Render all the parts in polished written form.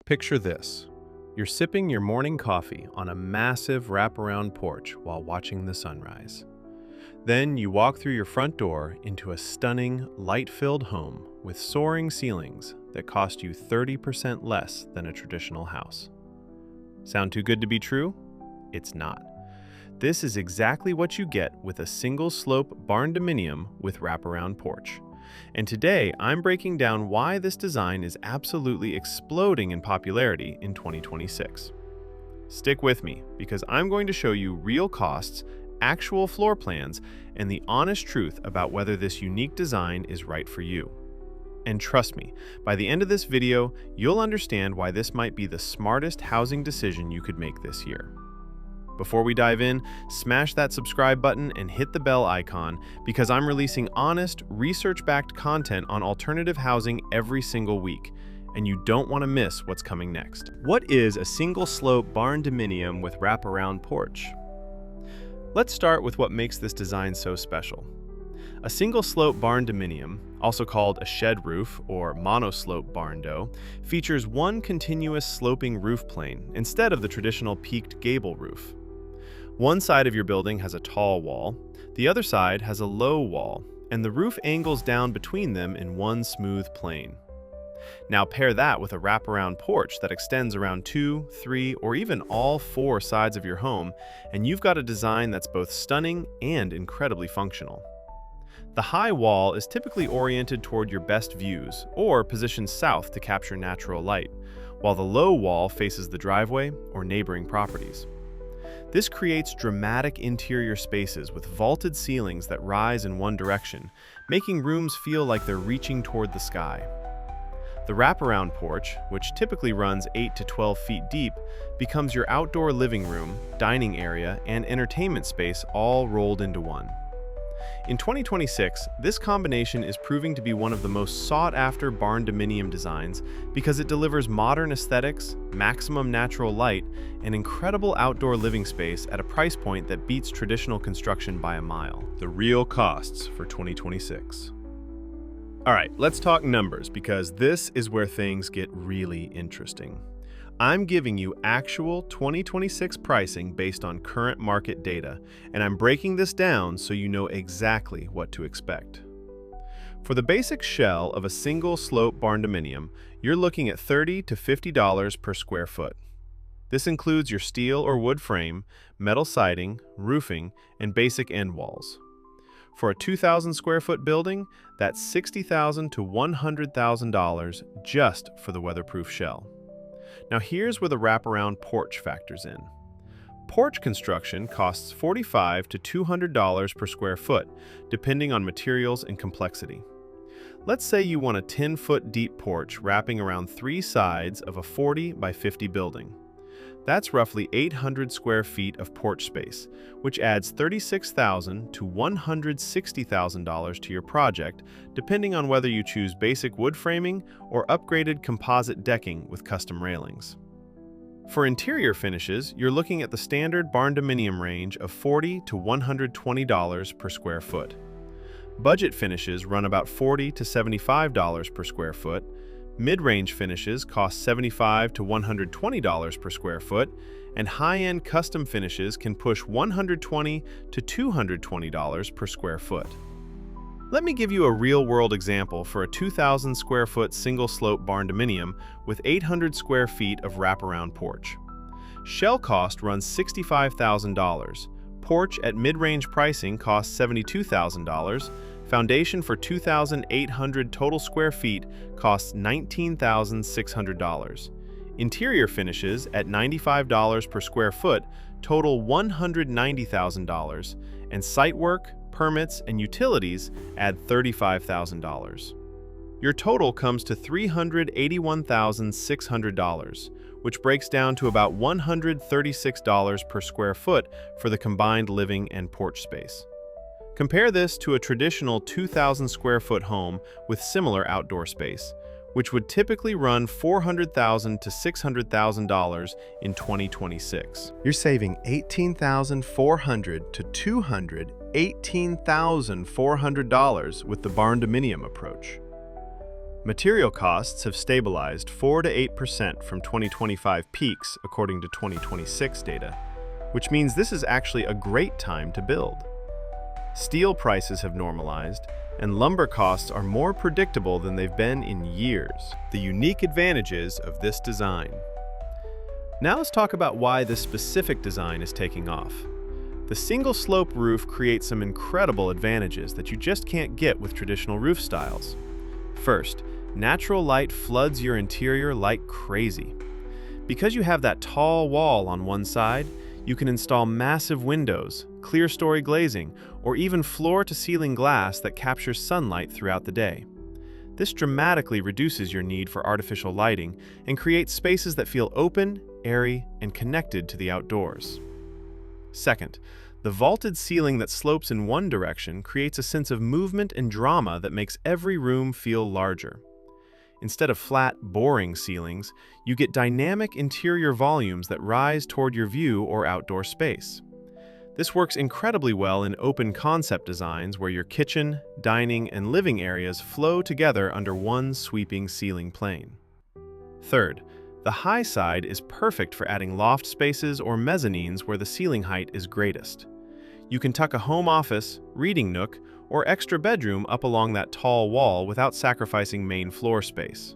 Picture this. You're sipping your morning coffee on a massive wraparound porch while watching the sunrise. Then you walk through your front door into a stunning, light-filled home with soaring ceilings that cost you 30% less than a traditional house. Sound too good to be true? It's not. This is exactly what you get with a single-slope Barndominium with Wraparound Porch. And today, I'm breaking down why this design is absolutely exploding in popularity in 2026. Stick with me, because I'm going to show you real costs, actual floor plans, and the honest truth about whether this unique design is right for you. And trust me, by the end of this video, you'll understand why this might be the smartest housing decision you could make this year. Before we dive in, smash that subscribe button and hit the bell icon because I'm releasing honest, research-backed content on alternative housing every single week, and you don't want to miss what's coming next. What is a single-slope Barndominium with Wraparound Porch? Let's start with what makes this design so special. A single-slope Barndominium, also called a shed roof or monoslope barndo, features one continuous sloping roof plane instead of the traditional peaked gable roof. One side of your building has a tall wall, the other side has a low wall, and the roof angles down between them in one smooth plane. Now pair that with a wraparound porch that extends around 2, 3, or even all 4 sides of your home, and you've got a design that's both stunning and incredibly functional. The high wall is typically oriented toward your best views, or positioned south to capture natural light, while the low wall faces the driveway or neighboring properties. This creates dramatic interior spaces with vaulted ceilings that rise in one direction, making rooms feel like they're reaching toward the sky. The wraparound porch, which typically runs 8 to 12 feet deep, becomes your outdoor living room, dining area, and entertainment space all rolled into one. In 2026, this combination is proving to be one of the most sought-after Barndominium designs because it delivers modern aesthetics, maximum natural light, and incredible outdoor living space at a price point that beats traditional construction by a mile. The real costs for 2026. All right, let's talk numbers because this is where things get really interesting. I'm giving you actual 2026 pricing based on current market data, and I'm breaking this down so you know exactly what to expect. For the basic shell of a single slope Barndominium, you're looking at $30 to $50 per square foot. This includes your steel or wood frame, metal siding, roofing, and basic end walls. For a 2,000 square foot building, that's $60,000 to $100,000 just for the weatherproof shell. Now here's where the wraparound porch factors in. Porch construction costs $45 to $200 per square foot, depending on materials and complexity. Let's say you want a 10-foot deep porch wrapping around 3 sides of a 40 by 50 building. That's roughly 800 square feet of porch space, which adds $36,000 to $160,000 to your project, depending on whether you choose basic wood framing or upgraded composite decking with custom railings. For interior finishes, you're looking at the standard Barndominium range of $40 to $120 per square foot. Budget finishes run about $40 to $75 per square foot. Mid-range finishes cost $75 to $120 per square foot, and high-end custom finishes can push $120 to $220 per square foot. Let me give you a real-world example for a 2,000 square foot single-slope Barndominium with 800 square feet of wraparound porch. Shell cost runs $65,000. Porch at mid-range pricing costs $72,000. Foundation for 2,800 total square feet costs $19,600. Interior finishes at $95 per square foot total $190,000, and site work, permits, and utilities add $35,000. Your total comes to $381,600, which breaks down to about $136 per square foot for the combined living and porch space. Compare this to a traditional 2,000 square foot home with similar outdoor space, which would typically run $400,000 to $600,000 in 2026. You're saving $18,400 to $218,400 with the Barndominium approach. Material costs have stabilized 4 to 8% from 2025 peaks according to 2026 data, which means this is actually a great time to build. Steel prices have normalized, and lumber costs are more predictable than they've been in years. The unique advantages of this design. Now let's talk about why this specific design is taking off. The single slope roof creates some incredible advantages that you just can't get with traditional roof styles. First, natural light floods your interior like crazy. Because you have that tall wall on one side, you can install massive windows, clerestory glazing, or even floor-to-ceiling glass that captures sunlight throughout the day. This dramatically reduces your need for artificial lighting and creates spaces that feel open, airy, and connected to the outdoors. Second, the vaulted ceiling that slopes in one direction creates a sense of movement and drama that makes every room feel larger. Instead of flat, boring ceilings, you get dynamic interior volumes that rise toward your view or outdoor space. This works incredibly well in open concept designs where your kitchen, dining, and living areas flow together under one sweeping ceiling plane. Third, the high side is perfect for adding loft spaces or mezzanines where the ceiling height is greatest. You can tuck a home office, reading nook, or extra bedroom up along that tall wall without sacrificing main floor space.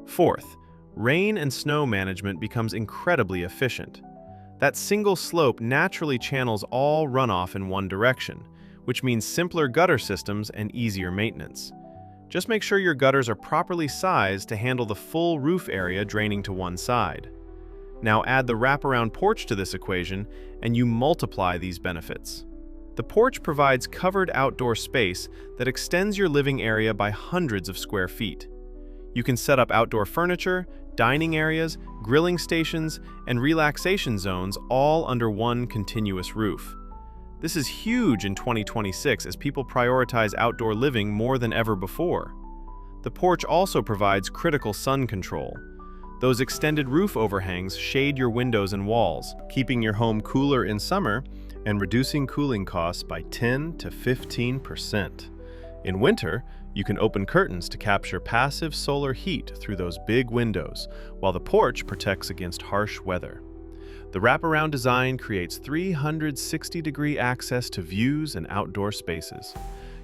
Fourth, rain and snow management becomes incredibly efficient. That single slope naturally channels all runoff in one direction, which means simpler gutter systems and easier maintenance. Just make sure your gutters are properly sized to handle the full roof area draining to one side. Now add the wraparound porch to this equation, and you multiply these benefits. The porch provides covered outdoor space that extends your living area by hundreds of square feet. You can set up outdoor furniture, dining areas, grilling stations, and relaxation zones all under one continuous roof. This is huge in 2026 as people prioritize outdoor living more than ever before. The porch also provides critical sun control. Those extended roof overhangs shade your windows and walls, keeping your home cooler in summer and reducing cooling costs by 10 to 15%. In winter, you can open curtains to capture passive solar heat through those big windows, while the porch protects against harsh weather. The wraparound design creates 360-degree access to views and outdoor spaces.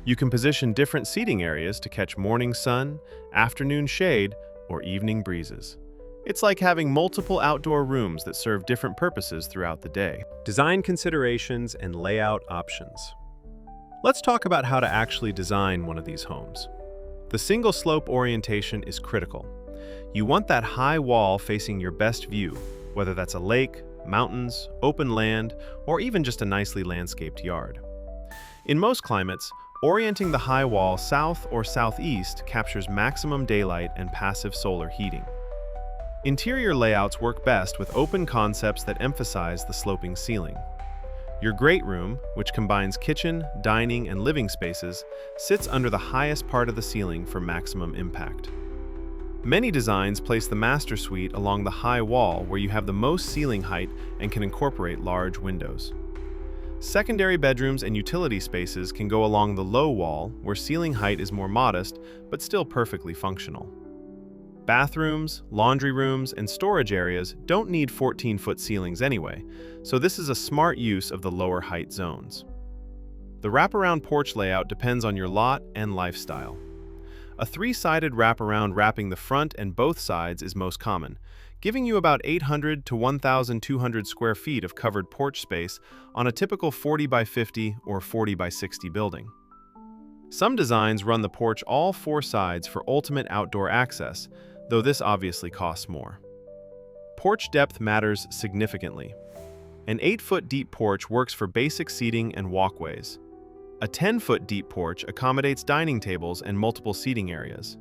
You can position different seating areas to catch morning sun, afternoon shade, or evening breezes. It's like having multiple outdoor rooms that serve different purposes throughout the day. Design considerations and layout options. Let's talk about how to actually design one of these homes. The single slope orientation is critical. You want that high wall facing your best view, whether that's a lake, mountains, open land, or even just a nicely landscaped yard. In most climates, orienting the high wall south or southeast captures maximum daylight and passive solar heating. Interior layouts work best with open concepts that emphasize the sloping ceiling. Your great room, which combines kitchen, dining, and living spaces, sits under the highest part of the ceiling for maximum impact. Many designs place the master suite along the high wall where you have the most ceiling height and can incorporate large windows. Secondary bedrooms and utility spaces can go along the low wall where ceiling height is more modest but still perfectly functional. Bathrooms, laundry rooms, and storage areas don't need 14-foot ceilings anyway, so this is a smart use of the lower height zones. The wraparound porch layout depends on your lot and lifestyle. A 3-sided wraparound wrapping the front and both sides is most common, giving you about 800 to 1,200 square feet of covered porch space on a typical 40 by 50 or 40 by 60 building. Some designs run the porch all 4 sides for ultimate outdoor access, though this obviously costs more. Porch depth matters significantly. An 8-foot deep porch works for basic seating and walkways. A 10-foot deep porch accommodates dining tables and multiple seating areas.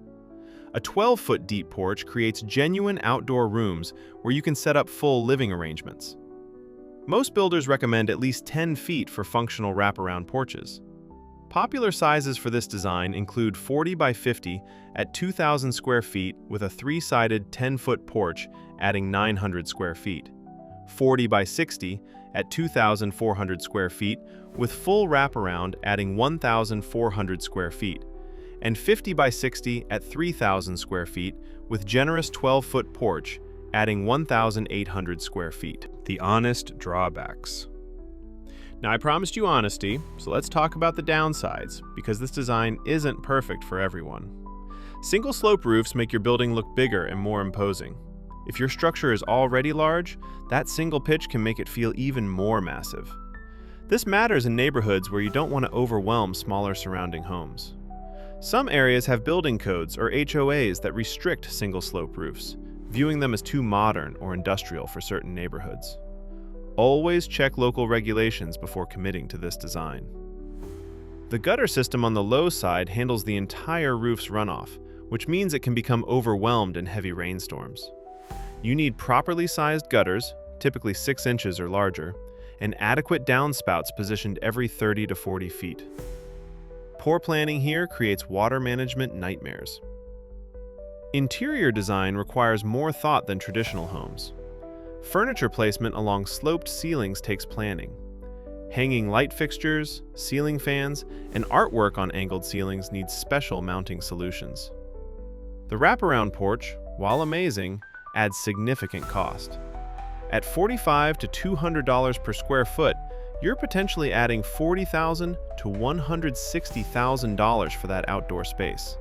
A 12-foot deep porch creates genuine outdoor rooms where you can set up full living arrangements. Most builders recommend at least 10 feet for functional wraparound porches. Popular sizes for this design include 40 by 50 at 2,000 square feet with a 3-sided 10-foot porch adding 900 square feet, 40 by 60 at 2,400 square feet with full wraparound adding 1,400 square feet, and 50 by 60 at 3,000 square feet with generous 12-foot porch, adding 1,800 square feet. The honest drawbacks. Now, I promised you honesty, so let's talk about the downsides, because this design isn't perfect for everyone. Single-slope roofs make your building look bigger and more imposing. If your structure is already large, that single pitch can make it feel even more massive. This matters in neighborhoods where you don't want to overwhelm smaller surrounding homes. Some areas have building codes or HOAs that restrict single-slope roofs, viewing them as too modern or industrial for certain neighborhoods. Always check local regulations before committing to this design. The gutter system on the low side handles the entire roof's runoff, which means it can become overwhelmed in heavy rainstorms. You need properly sized gutters, typically 6 inches or larger, and adequate downspouts positioned every 30 to 40 feet. Poor planning here creates water management nightmares. Interior design requires more thought than traditional homes. Furniture placement along sloped ceilings takes planning. Hanging light fixtures, ceiling fans, and artwork on angled ceilings needs special mounting solutions. The wraparound porch, while amazing, adds significant cost. At $45 to $200 per square foot, you're potentially adding $40,000 to $160,000 for that outdoor space.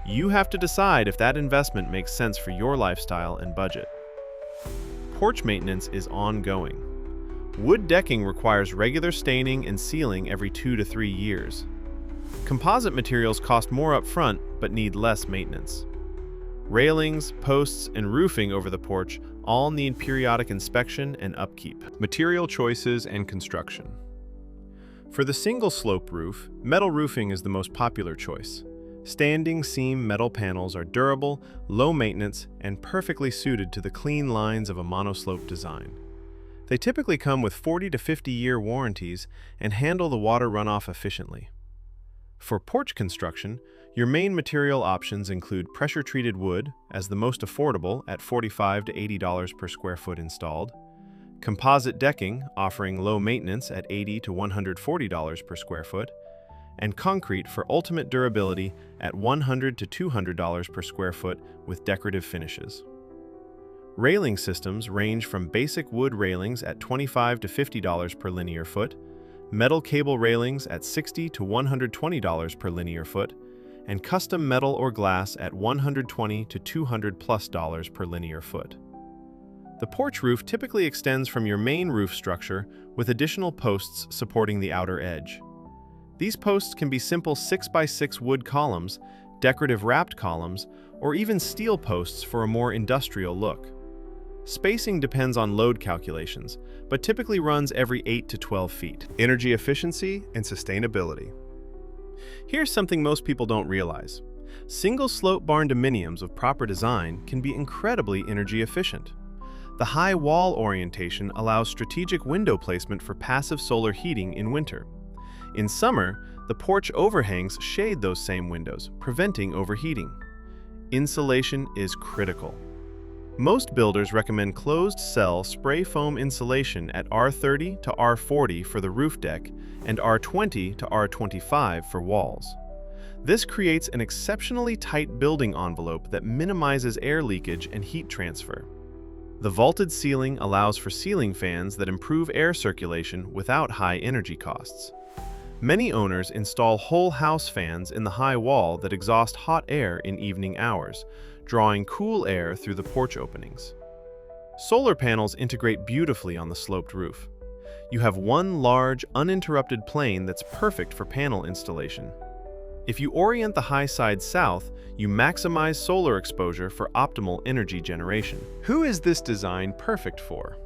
You have to decide if that investment makes sense for your lifestyle and budget. Porch maintenance is ongoing. Wood decking requires regular staining and sealing every 2 to 3 years. Composite materials cost more upfront but need less maintenance. Railings, posts, and roofing over the porch all need periodic inspection and upkeep. Material choices and construction. For the single-slope roof, metal roofing is the most popular choice. Standing seam metal panels are durable, low maintenance, and perfectly suited to the clean lines of a monoslope design. They typically come with 40 to 50-year warranties and handle the water runoff efficiently. For porch construction, your main material options include pressure-treated wood as the most affordable at $45 to $80 per square foot installed, composite decking offering low maintenance at $80 to $140 per square foot, and concrete for ultimate durability at $100 to $200 per square foot with decorative finishes. Railing systems range from basic wood railings at $25 to $50 per linear foot, metal cable railings at $60 to $120 per linear foot, and custom metal or glass at $120 to $200+ per linear foot. The porch roof typically extends from your main roof structure with additional posts supporting the outer edge. These posts can be simple 6x6 wood columns, decorative wrapped columns, or even steel posts for a more industrial look. Spacing depends on load calculations, but typically runs every 8 to 12 feet. Energy efficiency and sustainability. Here's something most people don't realize. Single-slope barndominiums with proper design can be incredibly energy efficient. The high wall orientation allows strategic window placement for passive solar heating in winter. In summer, the porch overhangs shade those same windows, preventing overheating. Insulation is critical. Most builders recommend closed-cell spray foam insulation at R30 to R40 for the roof deck and R20 to R25 for walls. This creates an exceptionally tight building envelope that minimizes air leakage and heat transfer. The vaulted ceiling allows for ceiling fans that improve air circulation without high energy costs. Many owners install whole house fans in the high wall that exhaust hot air in evening hours, drawing cool air through the porch openings. Solar panels integrate beautifully on the sloped roof. You have one large, uninterrupted plane that's perfect for panel installation. If you orient the high side south, you maximize solar exposure for optimal energy generation. Who is this design perfect for?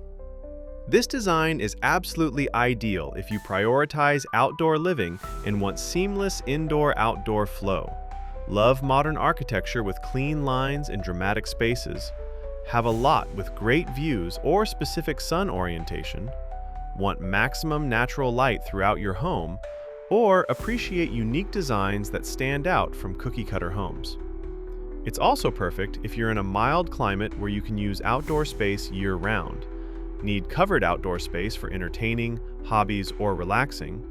This design is absolutely ideal if you prioritize outdoor living and want seamless indoor-outdoor flow. Love modern architecture with clean lines and dramatic spaces. Have a lot with great views or specific sun orientation. Want maximum natural light throughout your home, or appreciate unique designs that stand out from cookie-cutter homes. It's also perfect if you're in a mild climate where you can use outdoor space year-round. Need covered outdoor space for entertaining, hobbies, or relaxing.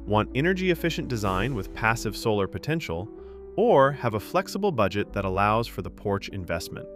Want energy-efficient design with passive solar potential, or have a flexible budget that allows for the porch investment.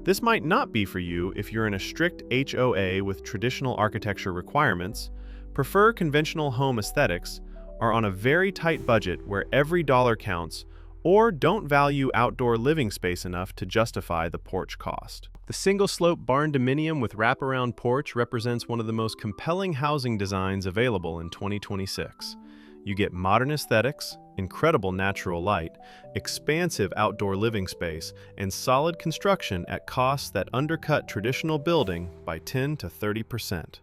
This might not be for you if you're in a strict HOA with traditional architecture requirements, prefer conventional home aesthetics, are on a very tight budget where every dollar counts, or don't value outdoor living space enough to justify the porch cost. The single-slope Barndominium with wraparound porch represents one of the most compelling housing designs available in 2026. You get modern aesthetics, incredible natural light, expansive outdoor living space, and solid construction at costs that undercut traditional building by 10 to 30%.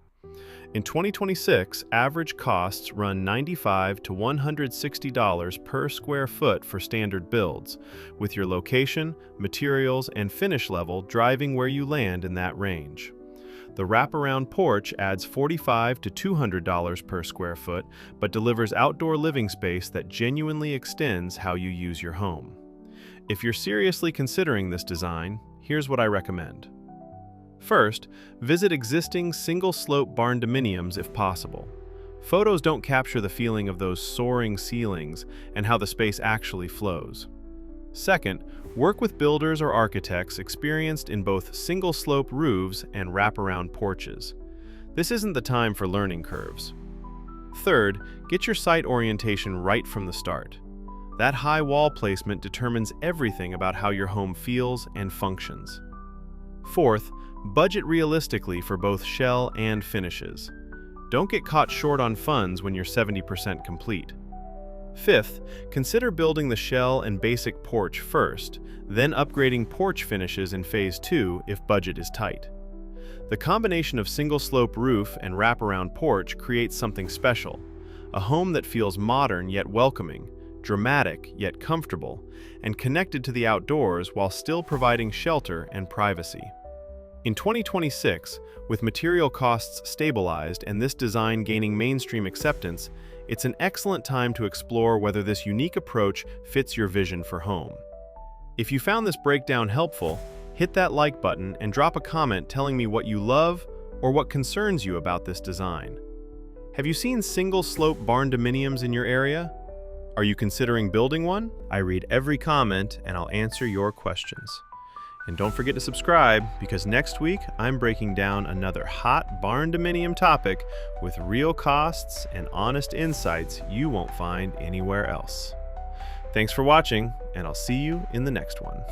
In 2026, average costs run $95 to $160 per square foot for standard builds, with your location, materials, and finish level driving where you land in that range. The wraparound porch adds $45 to $200 per square foot, but delivers outdoor living space that genuinely extends how you use your home. If you're seriously considering this design, here's what I recommend. First, visit existing single-slope barndominiums if possible. Photos don't capture the feeling of those soaring ceilings and how the space actually flows. Second, work with builders or architects experienced in both single-slope roofs and wraparound porches. This isn't the time for learning curves. Third, get your site orientation right from the start. That high wall placement determines everything about how your home feels and functions. Fourth, budget realistically for both shell and finishes. Don't get caught short on funds when you're 70% complete. Fifth, consider building the shell and basic porch first, then upgrading porch finishes in Phase 2 if budget is tight. The combination of single-slope roof and wraparound porch creates something special, a home that feels modern yet welcoming, dramatic yet comfortable, and connected to the outdoors while still providing shelter and privacy. In 2026, with material costs stabilized and this design gaining mainstream acceptance, it's an excellent time to explore whether this unique approach fits your vision for home. If you found this breakdown helpful, hit that like button and drop a comment telling me what you love or what concerns you about this design. Have you seen single-slope barndominiums in your area? Are you considering building one? I read every comment and I'll answer your questions. And don't forget to subscribe, because next week I'm breaking down another hot barndominium topic with real costs and honest insights you won't find anywhere else. Thanks for watching, and I'll see you in the next one.